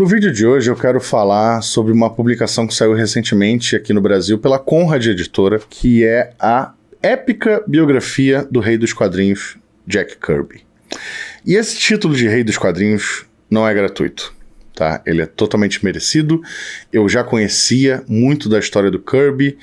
No vídeo de hoje eu quero falar sobre uma publicação que saiu recentemente aqui no Brasil pela Conrad Editora, que é a épica biografia do Rei dos Quadrinhos, Jack Kirby. E esse título de Rei dos Quadrinhos não é gratuito, tá? Ele é totalmente merecido. Eu já conhecia muito da história do Kirby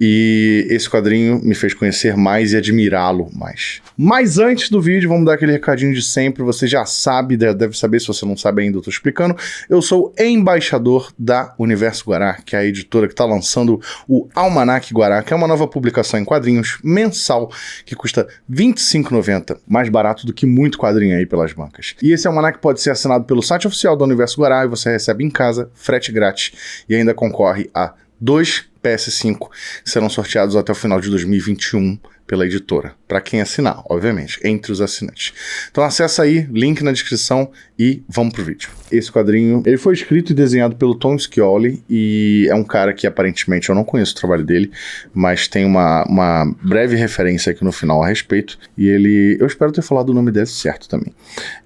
e esse quadrinho me fez conhecer mais e admirá-lo mais. Mas antes do vídeo, vamos dar aquele recadinho de sempre. Você já sabe, deve saber, se você não sabe ainda, eu tô explicando. Eu sou embaixador da Universo Guará, que é a editora que está lançando o Almanac Guará, que é uma nova publicação em quadrinhos mensal, que custa R$ 25,90, mais barato do que muito quadrinho aí pelas bancas. E esse almanac pode ser assinado pelo site oficial da Universo Guará e você recebe em casa, frete grátis, e ainda concorre a 2 PS5 que serão sorteados até o final de 2021 pela editora, para quem assinar, obviamente, entre os assinantes. Então acessa aí, link na descrição e vamos pro vídeo. Esse quadrinho, ele foi escrito e desenhado pelo Tom Scioli e é um cara que aparentemente eu não conheço o trabalho dele, mas tem uma breve referência aqui no final a respeito, e eu espero ter falado o nome dele certo também.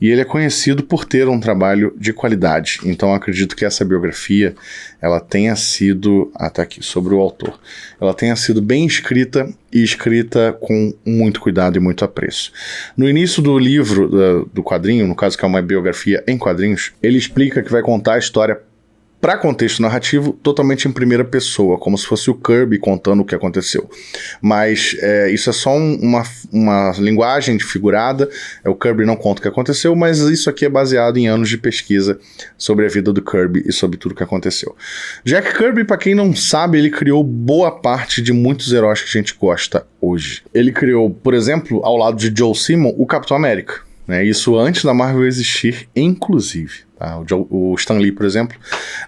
E ele é conhecido por ter um trabalho de qualidade, então eu acredito que essa biografia, ela tenha sido, tá aqui, sobre o autor, ela tenha sido bem escrita e escrita com muito cuidado e muito apreço. No início do livro, do quadrinho, no caso que é uma biografia em quadrinhos, ele explica que vai contar a história para contexto narrativo totalmente em primeira pessoa, como se fosse o Kirby contando o que aconteceu. Mas isso é só uma linguagem figurada, o Kirby não conta o que aconteceu, mas isso aqui é baseado em anos de pesquisa sobre a vida do Kirby e sobre tudo o que aconteceu. Jack Kirby, para quem não sabe, ele criou boa parte de muitos heróis que a gente gosta hoje. Ele criou, por exemplo, ao lado de Joe Simon, o Capitão América. Isso antes da Marvel existir, inclusive. O Stan Lee, por exemplo,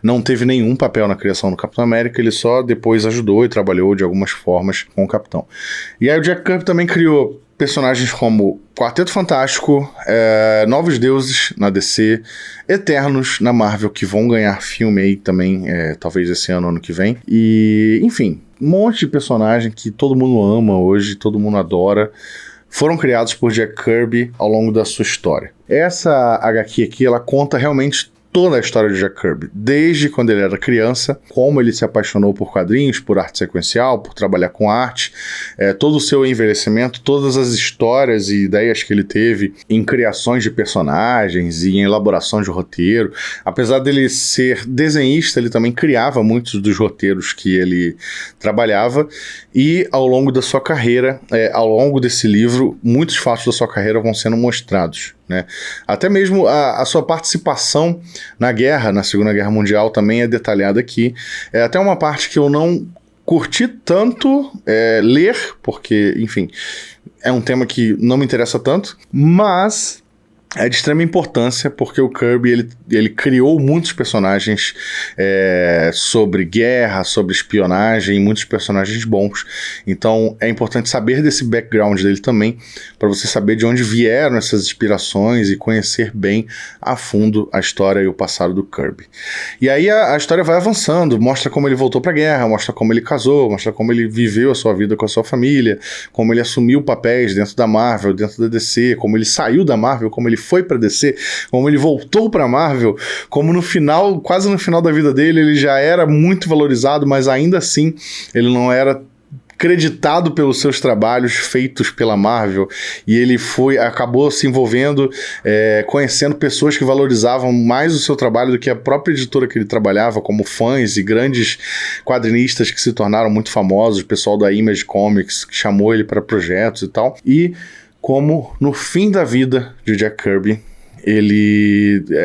não teve nenhum papel na criação do Capitão América, ele só depois ajudou e trabalhou de algumas formas com o Capitão. E aí o Jack Kirby também criou personagens como Quarteto Fantástico, Novos Deuses na DC, Eternos na Marvel, que vão ganhar filme aí também, talvez esse ano que vem. E, enfim, um monte de personagem que todo mundo ama hoje, todo mundo adora, foram criados por Jack Kirby ao longo da sua história. Essa HQ aqui, ela conta realmente toda a história de Jack Kirby, desde quando ele era criança, como ele se apaixonou por quadrinhos, por arte sequencial, por trabalhar com arte, todo o seu envelhecimento, todas as histórias e ideias que ele teve em criações de personagens e em elaboração de roteiro. Apesar dele ser desenhista, ele também criava muitos dos roteiros que ele trabalhava, e ao longo da sua carreira, ao longo desse livro, muitos fatos da sua carreira vão sendo mostrados. Até mesmo a sua participação na guerra, na Segunda Guerra Mundial, também é detalhada aqui. É até uma parte que eu não curti tanto ler, porque, enfim, é um tema que não me interessa tanto, mas é de extrema importância porque o Kirby ele criou muitos personagens sobre guerra, sobre espionagem, muitos personagens bons. Então é importante saber desse background dele também, para você saber de onde vieram essas inspirações e conhecer bem a fundo a história e o passado do Kirby. E aí a história vai avançando, mostra como ele voltou para a guerra, mostra como ele casou, mostra como ele viveu a sua vida com a sua família, como ele assumiu papéis dentro da Marvel, dentro da DC, como ele saiu da Marvel, como ele foi para DC, como ele voltou para Marvel, como no final, quase no final da vida dele, ele já era muito valorizado, mas ainda assim ele não era creditado pelos seus trabalhos feitos pela Marvel, e ele acabou se envolvendo, conhecendo pessoas que valorizavam mais o seu trabalho do que a própria editora que ele trabalhava, como fãs e grandes quadrinistas que se tornaram muito famosos, o pessoal da Image Comics que chamou ele para projetos e tal. E como no fim da vida de Jack Kirby,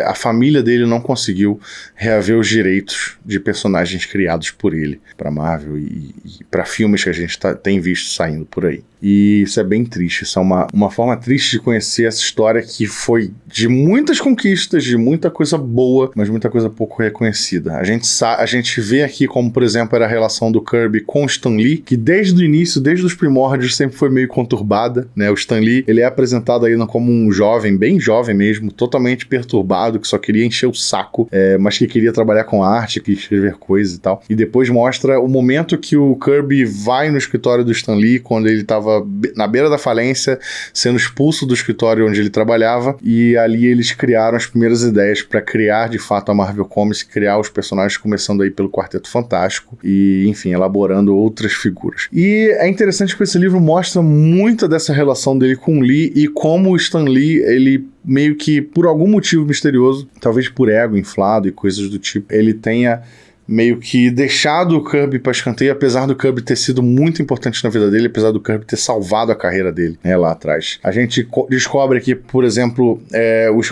a família dele não conseguiu reaver os direitos de personagens criados por ele para Marvel e para filmes que a gente tem visto saindo por aí. E isso é bem triste, isso é uma forma triste de conhecer essa história que foi de muitas conquistas, de muita coisa boa, mas muita coisa pouco reconhecida. A gente vê aqui como, por exemplo, era a relação do Kirby com o Stan Lee, que desde o início, desde os primórdios, sempre foi meio conturbada, O Stan Lee, ele é apresentado aí como um jovem, bem jovem mesmo, totalmente perturbado, que só queria encher o saco, mas que queria trabalhar com arte, que queria escrever coisas e tal. E depois mostra o momento que o Kirby vai no escritório do Stan Lee, quando ele estava estava na beira da falência, sendo expulso do escritório onde ele trabalhava, e ali eles criaram as primeiras ideias para criar de fato a Marvel Comics, criar os personagens, começando aí pelo Quarteto Fantástico e, enfim, elaborando outras figuras. E é interessante que esse livro mostra muita dessa relação dele com o Lee e como o Stan Lee, ele meio que, por algum motivo misterioso, talvez por ego inflado e coisas do tipo, ele tenha meio que deixado o Kirby para escanteio, apesar do Kirby ter sido muito importante na vida dele, apesar do Kirby ter salvado a carreira dele, né, lá atrás. A gente descobre aqui, por exemplo,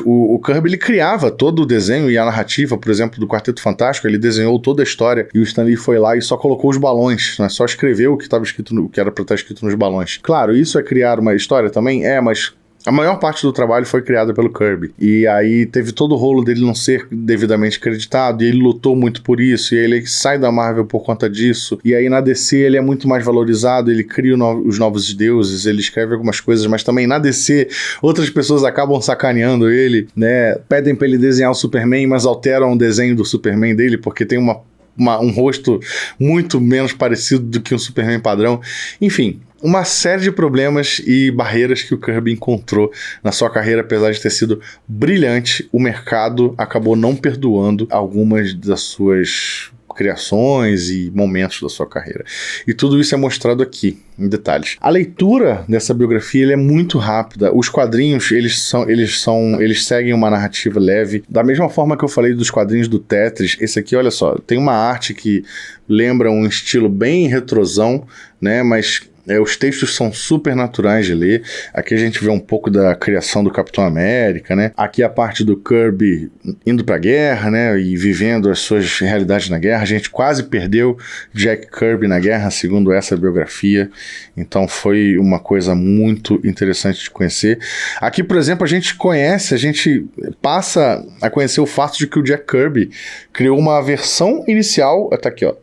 o Kirby, ele criava todo o desenho e a narrativa, por exemplo, do Quarteto Fantástico, ele desenhou toda a história, e o Stan Lee foi lá e só colocou os balões, né, só escreveu o que estava escrito, o que era para estar escrito nos balões. Claro, isso é criar uma história também? Mas a maior parte do trabalho foi criada pelo Kirby. E aí teve todo o rolo dele não ser devidamente acreditado, e ele lutou muito por isso, e ele sai da Marvel por conta disso. E aí na DC ele é muito mais valorizado, ele cria os novos deuses, ele escreve algumas coisas, mas também na DC outras pessoas acabam sacaneando ele, né? Pedem pra ele desenhar o Superman, mas alteram o desenho do Superman dele, porque tem um rosto muito menos parecido do que um Superman padrão. Enfim, uma série de problemas e barreiras que o Kirby encontrou na sua carreira, apesar de ter sido brilhante, o mercado acabou não perdoando algumas das suas criações e momentos da sua carreira. E tudo isso é mostrado aqui, em detalhes. A leitura dessa biografia ele é muito rápida. Os quadrinhos, eles seguem uma narrativa leve. Da mesma forma que eu falei dos quadrinhos do Tetris, esse aqui, olha só, tem uma arte que lembra um estilo bem retrosão, né, mas os textos são super naturais de ler. Aqui a gente vê um pouco da criação do Capitão América, né? Aqui a parte do Kirby indo pra guerra, né? E vivendo as suas realidades na guerra. A gente quase perdeu Jack Kirby na guerra, segundo essa biografia. Então foi uma coisa muito interessante de conhecer. Aqui, por exemplo, a gente passa a conhecer o fato de que o Jack Kirby criou uma versão inicial, tá aqui, ó,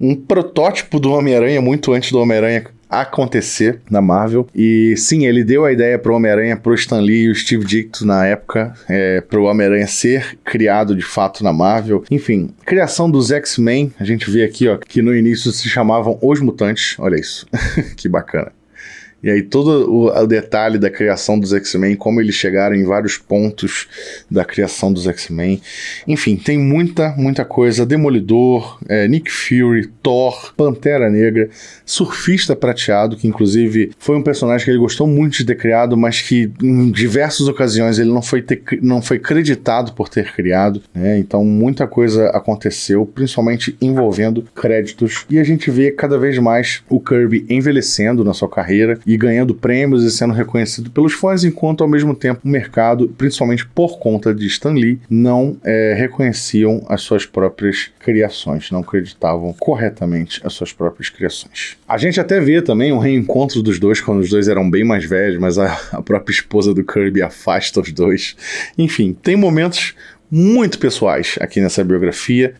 um protótipo do Homem-Aranha muito antes do Homem-Aranha acontecer na Marvel. E sim, ele deu a ideia pro Homem-Aranha, pro Stan Lee e o Steve Ditko na época, pro Homem-Aranha ser criado de fato na Marvel. Enfim, criação dos X-Men, a gente vê aqui, ó, que no início se chamavam Os Mutantes. Olha isso, que bacana. E aí todo o detalhe da criação dos X-Men, como eles chegaram em vários pontos da criação dos X-Men. Enfim, tem muita coisa. Demolidor, Nick Fury, Thor, Pantera Negra, Surfista Prateado, que inclusive foi um personagem que ele gostou muito de ter criado, mas que em diversas ocasiões ele não foi creditado por ter criado, né? Então muita coisa aconteceu, principalmente envolvendo créditos. E a gente vê cada vez mais o Kirby envelhecendo na sua carreira e ganhando prêmios e sendo reconhecido pelos fãs, enquanto ao mesmo tempo o mercado, principalmente por conta de Stan Lee, não reconheciam as suas próprias criações, não acreditavam corretamente as suas próprias criações. A gente até vê também um reencontro dos dois quando os dois eram bem mais velhos, mas a própria esposa do Kirby afasta os dois. Enfim, tem momentos muito pessoais aqui nessa biografia.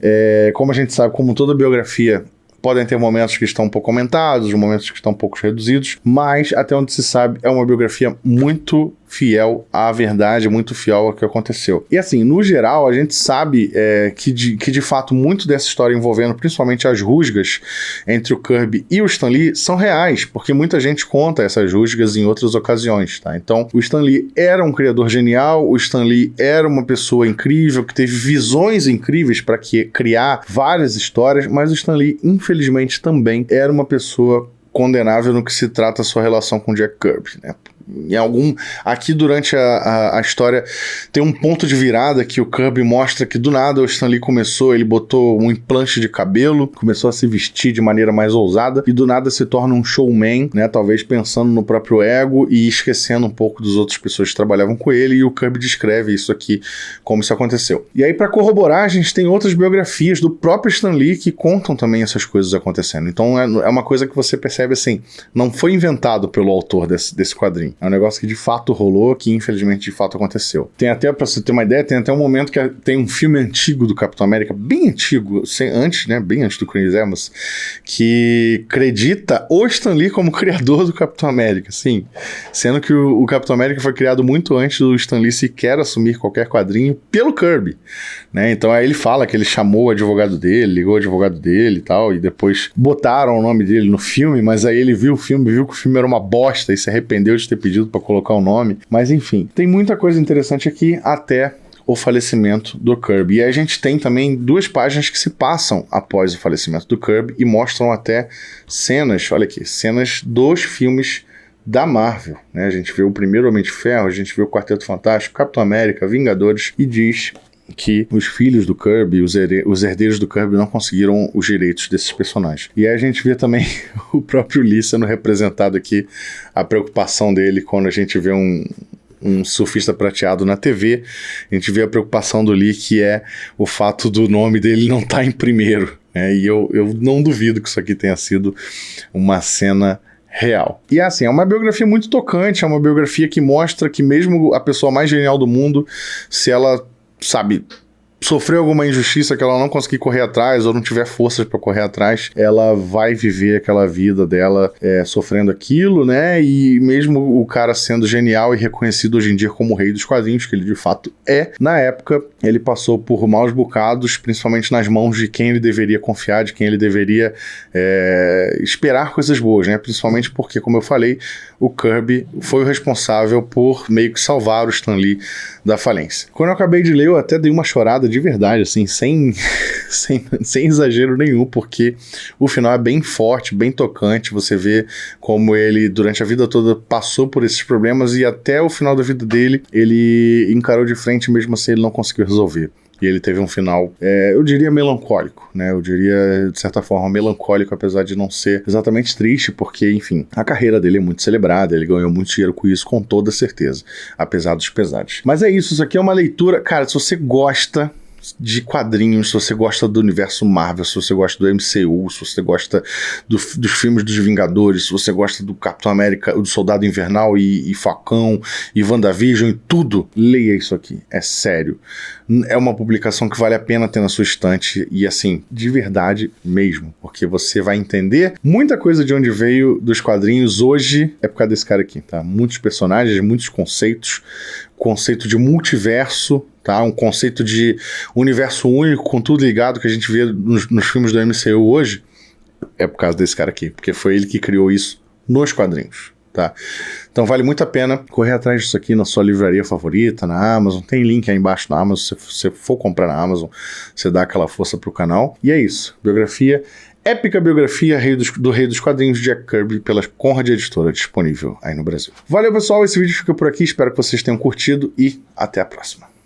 Como a gente sabe, como toda biografia, podem ter momentos que estão um pouco aumentados, momentos que estão um pouco reduzidos, mas até onde se sabe é uma biografia muito fiel à verdade, muito fiel ao que aconteceu. E assim, no geral, a gente sabe que de fato muito dessa história envolvendo principalmente as rusgas entre o Kirby e o Stan Lee são reais, porque muita gente conta essas rusgas em outras ocasiões, tá? Então, o Stan Lee era um criador genial, o Stan Lee era uma pessoa incrível, que teve visões incríveis para criar várias histórias, mas o Stan Lee, infelizmente, também era uma pessoa condenável no que se trata a sua relação com Jack Kirby, né? Aqui durante a história tem um ponto de virada que o Kirby mostra que do nada o Stan Lee ele botou um implante de cabelo, começou a se vestir de maneira mais ousada e do nada se torna um showman, né, talvez pensando no próprio ego e esquecendo um pouco das outras pessoas que trabalhavam com ele, e o Kirby descreve isso aqui, como isso aconteceu. E aí, para corroborar, a gente tem outras biografias do próprio Stan Lee que contam também essas coisas acontecendo. Então é uma coisa que você percebe assim, não foi inventado pelo autor desse quadrinho. enfim, é um negócio que de fato rolou, que infelizmente de fato aconteceu. Tem até, pra você ter uma ideia, tem até um momento que tem um filme antigo do Capitão América, bem antigo, antes, né, bem antes do Chris Evans, que acredita o Stan Lee como criador do Capitão América, sim, sendo que o Capitão América foi criado muito antes do Stan Lee sequer assumir qualquer quadrinho pelo Kirby, né? Então aí ele fala que ele chamou o advogado dele, ligou o advogado dele e tal, e depois botaram o nome dele no filme, mas aí ele viu o filme, viu que o filme era uma bosta e se arrependeu de ter pedido pra colocar o nome. Mas enfim, tem muita coisa interessante aqui até o falecimento do Kirby. E aí a gente tem também 2 páginas que se passam após o falecimento do Kirby e mostram até cenas, olha aqui, cenas dos filmes da Marvel, né? A gente vê o primeiro Homem de Ferro, a gente vê o Quarteto Fantástico, Capitão América, Vingadores, e diz que os filhos do Kirby, os herdeiros do Kirby não conseguiram os direitos desses personagens. E aí a gente vê também o próprio Lee sendo representado aqui, a preocupação dele quando a gente vê um surfista prateado na TV, a gente vê a preocupação do Lee, que é o fato do nome dele não estar em primeiro, né? E eu não duvido que isso aqui tenha sido uma cena real. E assim, é uma biografia muito tocante, é uma biografia que mostra que mesmo a pessoa mais genial do mundo, se ela, sabe, sofreu alguma injustiça que ela não conseguir correr atrás ou não tiver forças para correr atrás, ela vai viver aquela vida dela sofrendo aquilo, né? E mesmo o cara sendo genial e reconhecido hoje em dia como o rei dos quadrinhos, que ele de fato é, na época ele passou por maus bocados, principalmente nas mãos de quem ele deveria confiar, de quem ele deveria esperar coisas boas, né? Principalmente porque, como eu falei, o Kirby foi o responsável por meio que salvar o Stan Lee da falência. Quando eu acabei de ler, eu até dei uma chorada de verdade, assim, sem exagero nenhum, porque o final é bem forte, bem tocante. Você vê como ele, durante a vida toda, passou por esses problemas e até o final da vida dele, ele encarou de frente, mesmo assim ele não conseguiu resolver. E ele teve um final, eu diria melancólico, né? Eu diria, de certa forma, melancólico, apesar de não ser exatamente triste, porque, enfim, a carreira dele é muito celebrada, ele ganhou muito dinheiro com isso, com toda certeza, apesar dos pesares. Mas é isso aqui é uma leitura, cara, se você gosta de quadrinhos, se você gosta do universo Marvel, se você gosta do MCU, se você gosta dos filmes dos Vingadores, se você gosta do Capitão América, do Soldado Invernal e Falcão e WandaVision e tudo, leia isso aqui, é sério. É uma publicação que vale a pena ter na sua estante e assim, de verdade mesmo, porque você vai entender muita coisa de onde veio dos quadrinhos hoje, é por causa desse cara aqui, tá? Muitos personagens, muitos conceitos, conceito de multiverso, tá? Um conceito de universo único com tudo ligado que a gente vê nos filmes do MCU hoje, é por causa desse cara aqui, porque foi ele que criou isso nos quadrinhos, tá? Então vale muito a pena correr atrás disso aqui na sua livraria favorita, na Amazon, tem link aí embaixo na Amazon, se você for comprar na Amazon, você dá aquela força pro canal, e é isso, biografia, épica biografia do Rei dos Quadrinhos, Jack Kirby, pela Conrad Editora, disponível aí no Brasil. Valeu, pessoal, esse vídeo fica por aqui, espero que vocês tenham curtido e até a próxima.